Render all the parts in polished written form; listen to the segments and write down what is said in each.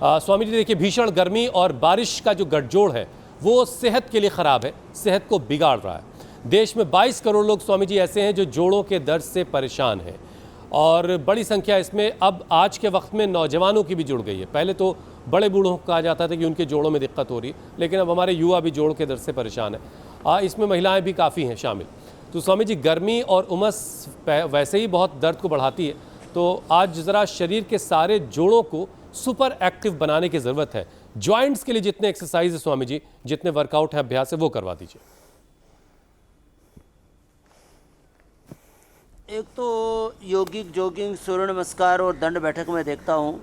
स्वामी जी देखिए, भीषण गर्मी और बारिश का जो गठजोड़ है वो सेहत के लिए ख़राब है, सेहत को बिगाड़ रहा है। देश में 22 करोड़ लोग स्वामी जी ऐसे हैं जो जोड़ों के दर्द से परेशान हैं और बड़ी संख्या इसमें अब आज के वक्त में नौजवानों की भी जुड़ गई है। पहले तो बड़े बूढ़ों को कहा जाता था कि उनके जोड़ों में दिक्कत हो रही है, लेकिन अब हमारे युवा भी जोड़ के दर्द से परेशान है। इसमें महिलाएं भी काफ़ी हैं शामिल। तो स्वामी जी, गर्मी और उमस वैसे ही बहुत दर्द को बढ़ाती है, तो आज ज़रा शरीर के सारे जोड़ों को सुपर एक्टिव बनाने की ज़रूरत है। जॉइंट्स के लिए जितने एक्सरसाइज है स्वामी जी, जितने वर्कआउट है, अभ्यास है, वो करवा दीजिए। एक तो योगिक जॉगिंग, सूर्य नमस्कार और दंड बैठक में देखता हूँ,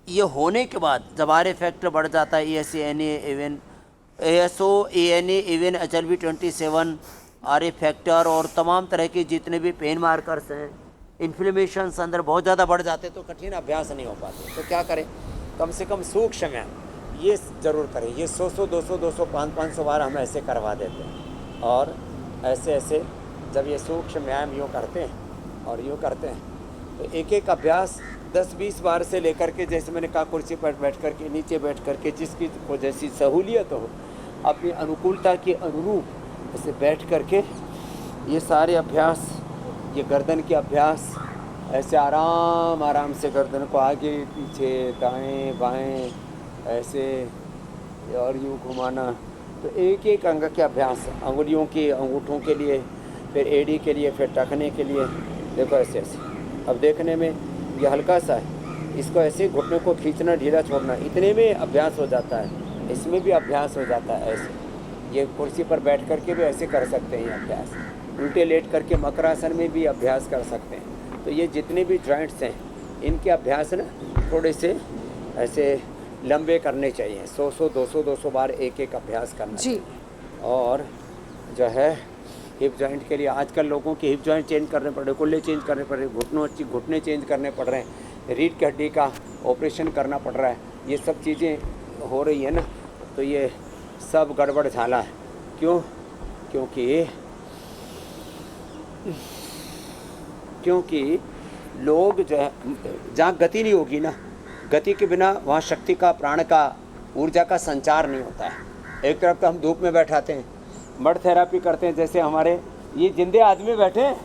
ये होने के बाद जब आर फैक्टर बढ़ जाता है, ASO, ANA, even HLB27, R factor और तमाम तरह के जितने भी पेन मार्कर्स हैं, इन्फ्लेमेशंस अंदर बहुत ज़्यादा बढ़ जाते तो कठिन अभ्यास नहीं हो पाते। तो क्या करें, कम से कम सूक्ष्म व्यायाम ये ज़रूर करें। ये 100, 200, 500 बार हम ऐसे करवा देते हैं। और ऐसे जब ये सूक्ष्म व्यायाम यूँ करते हैं और यूँ करते हैं तो एक एक अभ्यास 10-20 बार से लेकर के, जैसे मैंने कहा, कुर्सी पर बैठ कर के, नीचे बैठ कर के, जिसकी को जैसी सहूलियत हो, अपनी अनुकूलता के अनुरूप ऐसे बैठ कर के ये सारे अभ्यास, ये गर्दन के अभ्यास, ऐसे आराम से गर्दन को आगे पीछे, दाएं बाएं, ऐसे और यूँ घुमाना। तो एक एक अंग के अभ्यास, अंगुलियों के, अंगूठों के लिए, फिर एड़ी के लिए, फिर टखने के लिए। देखो ऐसे। अब देखने में ये हल्का सा है, इसको ऐसे घुटने को खींचना, ढीला छोड़ना, इतने में अभ्यास हो जाता है। इसमें भी अभ्यास हो जाता है ऐसे। ये कुर्सी पर बैठ कर के भी ऐसे कर सकते हैं ये अभ्यास। उल्टे लेट करके मकरासन में भी अभ्यास कर सकते हैं। तो ये जितने भी जॉइंट्स हैं, इनके अभ्यास ना थोड़े से ऐसे लंबे करने चाहिए। 100, 200 बार एक एक अभ्यास करना चाहिए। और जो है हिप जॉइंट के लिए आजकल लोगों के हिप जॉइंट चेंज करने पड़ रहे, कुल्ले चेंज करने पड़ रहे, घुटने चेंज करने पड़ रहे हैं, रीढ़ की हड्डी का ऑपरेशन करना पड़ रहा है। ये सब चीज़ें हो रही है ना, तो ये सब गड़बड़ झाला है। क्यों? क्योंकि लोग जो है, जहाँ गति नहीं होगी ना, गति के बिना वहाँ शक्ति का, प्राण का, ऊर्जा का संचार नहीं होता है। एक तरफ तो हम धूप में बैठाते हैं, मड थेरापी करते हैं, जैसे हमारे ये जिंदे आदमी बैठे हैं,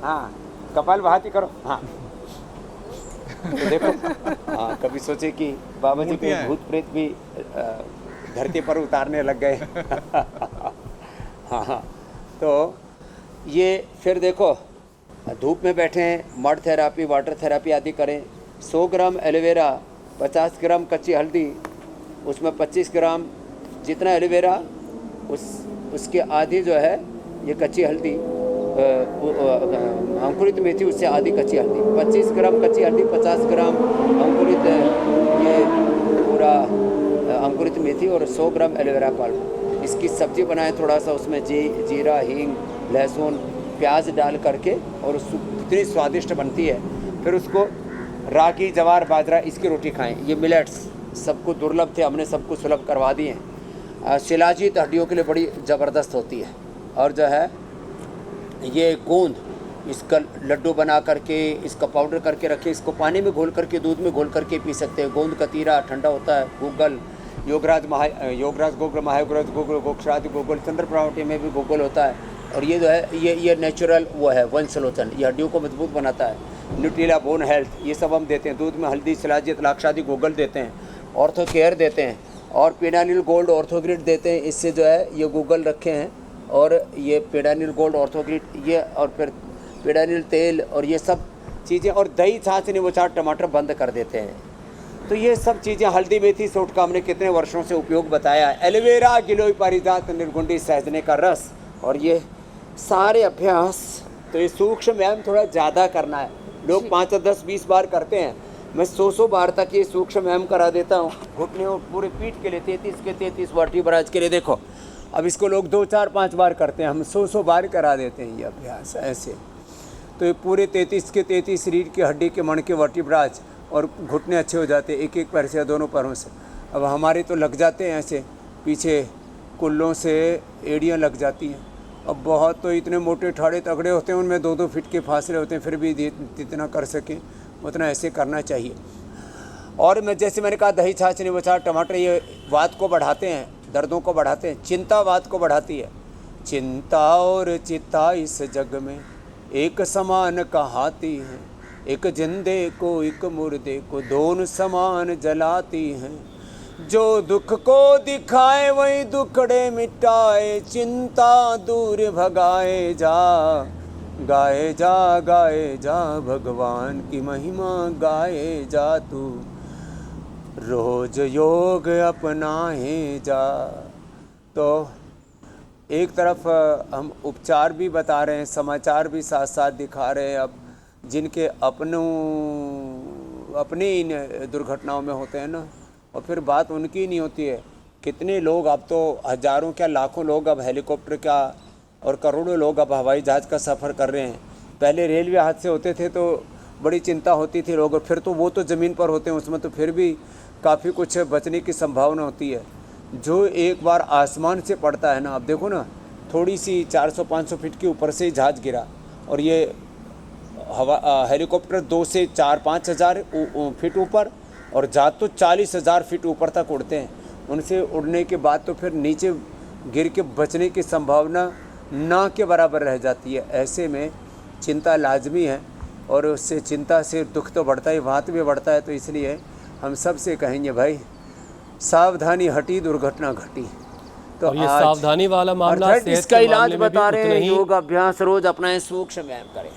हाँ, कपालभाति करो, हाँ। तो देखो, हाँ, कभी सोचे कि बाबा जी को भूत प्रेत भी धरती पर उतारने लग गए। हाँ, तो ये फिर देखो, धूप में बैठे हैं, मड थेरापी, वाटर थेरापी आदि करें। 100 ग्राम एलोवेरा, 50 ग्राम कच्ची हल्दी, उसमें 25 ग्राम जितना एलोवेरा, उसके आधी जो है ये कच्ची हल्दी, अंकुरित मेथी, उससे आधी कच्ची हल्दी, 25 ग्राम कच्ची हल्दी, 50 ग्राम अंकुरित, ये पूरा अंकुरित मेथी और 100 ग्राम एलोवेरा पल्प। इसकी सब्जी बनाएं, थोड़ा सा उसमें जीरा, हींग, लहसुन, प्याज डाल करके, और इतनी स्वादिष्ट बनती है। फिर उसको रागी, जवार, बाजरा, इसकी रोटी खाएं। ये मिलेट्स सबको दुर्लभ थे, हमने सबको सुलभ करवा दिए हैं। शिलाजीत हड्डियों के लिए बड़ी ज़बरदस्त होती है। और जो है ये गोंद, इसका लड्डू बना करके, इसका पाउडर करके रखें, इसको पानी में घोल करके, दूध में घोल करके पी सकते हैं। गोंद कतीरा ठंडा होता है। गूगल, योगराज गोगल, महायोगराज गोगल, गोक्षराज गोगल, चंद्र प्रावटी में भी गोगल होता है। और ये जो है ये नेचुरल वो है वंशलोचन, ये हड्डियों को मजबूत बनाता है। न्यूट्रीला बोन हेल्थ, ये सब हम देते हैं। दूध में हल्दी, शिलाजीत, लाक्षादी, गोगल देते हैं। ऑर्थो केयर देते हैं, और पेडानिल गोल्ड, ऑर्थोग्रिड देते हैं। इससे जो है ये गूगल रखे हैं, और ये पेडानिल गोल्ड, ऑर्थोग्रिड, ये, और फिर पेडानिल तेल, और ये सब चीज़ें, और दही, छाछ, नींबू चाट, टमाटर बंद कर देते हैं। तो ये सब चीज़ें, हल्दी, मेथी, सोट का हमने कितने वर्षों से उपयोग बताया है। एलोवेरा, गिलोय, पारिजात, निर्गुंडी, सहजने का रस, और ये सारे अभ्यास। तो ये सूक्ष्म व्यायाम थोड़ा ज़्यादा करना है। लोग 5, 10, 20 बार करते हैं, मैं 100 बार तक ये सूक्ष्म व्यायाम करा देता हूँ। घुटने और पूरे पीठ के लिए 33 वर्टिब्राज के लिए। देखो, अब इसको लोग 2, 4, 5 बार करते हैं, हम 100 बार करा देते हैं ये अभ्यास ऐसे। तो ये पूरे 33 रीढ़ की हड्डी के, मण के वर्टिब्राज, और घुटने अच्छे हो जाते हैं, एक पैर से, दोनों पैरों से। अब हमारे तो लग जाते हैं ऐसे, पीछे कुल्लों से एड़ियाँ लग जाती हैं। अब बहुत तो इतने मोटे ठाड़े तगड़े होते हैं, उनमें 2-2 फीट के फासले होते हैं, फिर भी जितना कर सकें उतना ऐसे करना चाहिए। और मैं जैसे मैंने कहा दही छाछ नींबू अचार टमाटर ये वात को बढ़ाते हैं, दर्दों को बढ़ाते हैं। चिंता वात को बढ़ाती है। चिंता और चित्ता इस जग में एक समान कहाती हैं, एक जिंदे को एक मुर्दे को दोनों समान जलाती हैं। जो दुख को दिखाए वही दुखड़े मिटाए, चिंता दूर भगाए जा। गाए जा भगवान की महिमा गाए जा तू, रोज योग अपनाए जा। तो एक तरफ हम उपचार भी बता रहे हैं, समाचार भी साथ साथ दिखा रहे हैं। अब जिनके अपने इन दुर्घटनाओं में होते हैं ना, और फिर बात उनकी नहीं होती है। कितने लोग, अब तो हज़ारों क्या लाखों लोग अब हेलीकॉप्टर का और करोड़ों लोग अब हवाई जहाज़ का सफ़र कर रहे हैं। पहले रेलवे हादसे होते थे तो बड़ी चिंता होती थी लोग, और फिर तो वो तो ज़मीन पर होते हैं, उसमें तो फिर भी काफ़ी कुछ बचने की संभावना होती है। जो एक बार आसमान से पड़ता है ना, अब देखो ना, थोड़ी सी 400-500 फीट के ऊपर से जहाज़ गिरा, और ये हेलीकॉप्टर 2 से 4-5 हज़ार फीट ऊपर, और जहाज़ तो 40,000 फीट ऊपर तक उड़ते हैं। उनसे उड़ने के बाद तो फिर नीचे गिर के बचने की संभावना ना के बराबर रह जाती है। ऐसे में चिंता लाजमी है, और उससे चिंता से दुख तो बढ़ता ही, वात भी बढ़ता है। तो इसलिए हम सब से कहेंगे भाई, सावधानी हटी दुर्घटना घटी। तो ये सावधानी वाला मामला, इसका इलाज बता रहे हैं, योग अभ्यास रोज अपनाएं, सूक्ष्म व्यायाम करें।